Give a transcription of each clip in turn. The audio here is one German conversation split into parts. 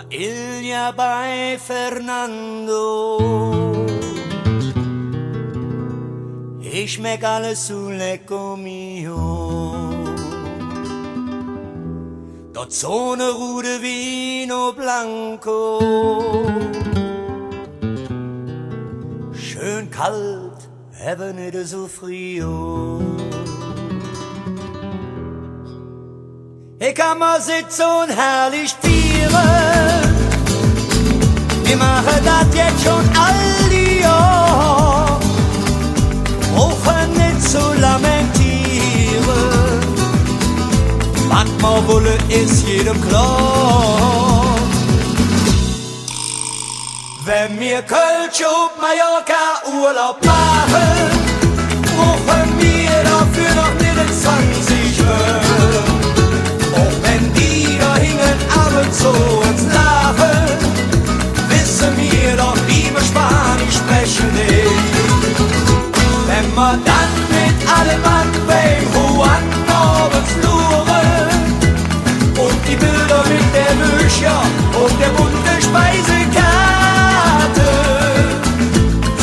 Paella bei Fernando. Ich schmeck alles so lecker mio. Dort so ne Rude Vino Blanco. Schön kalt, aber nicht so frio. Ich kann mal sitzen und herrlich tieren. Wir machen das jetzt schon all die Jahre. Brauchen nicht zu lamentieren. Manchmal wolle ist jedem klar. Wenn wir Kölsch auf Mallorca Urlaub machen, brauchen wir dafür noch nicht 20 Euro. Auch wenn die da hingen ab und zu uns lachen, wissen wir doch, wie wir Spanisch sprechen nicht. Wenn wir dann mit allem Mann beim Juan abends luren und die Bilder mit der Bücher und der bunte Speisekarte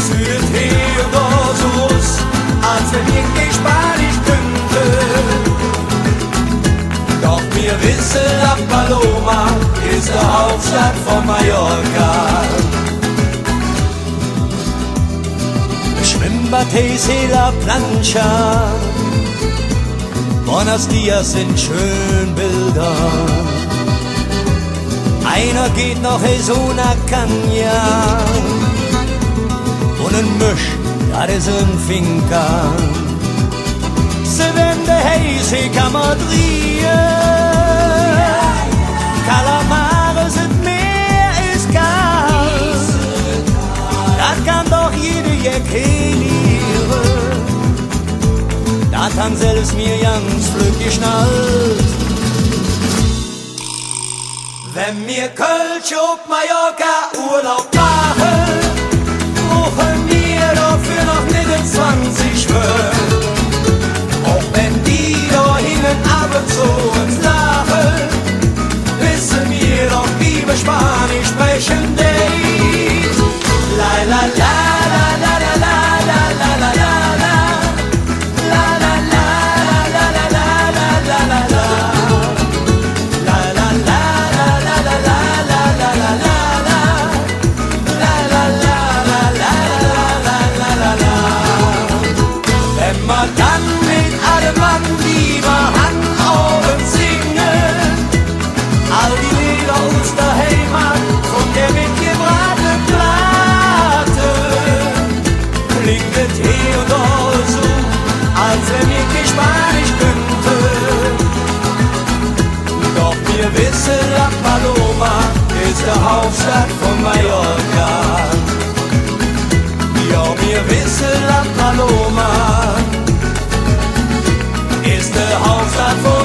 südet hier da so aus, als wenn ich nicht Spanisch könnte. Doch wir wissen, La Paloma ist die Hauptstadt von Mallorca. Schwimmbad heißt La Plancha. Buenos Dias sind schön Bilder. Einer geht noch in una Caña. Und ein Misch, das ist ein Finca. Se vende heiße Kamadrie. Kalamares, das Meer ist kalt. Das kann doch jede erkennen. Das haben selbst mir ganz flügg geschnallt. Wenn wir Kölsch auf Mallorca Urlaub machen, brauchen wir dafür noch nicht 20 Euro. Auch wenn die da hinten ab und zu uns lachen, wissen wir doch, wie wir Spanisch sprechen nicht. La la la la la la la la la la la. Dann mit allem Mann, die wir Hand oben singen, all die Lieder aus der Heimat von der mitgebratenen Platte, klingt es hier und da so, als wenn ich nicht Spanisch könnte. Doch wir wissen, La Paloma ist die Hauptstadt von Mallorca. Ja, wir wissen, La Paloma ist die Hauptstadt von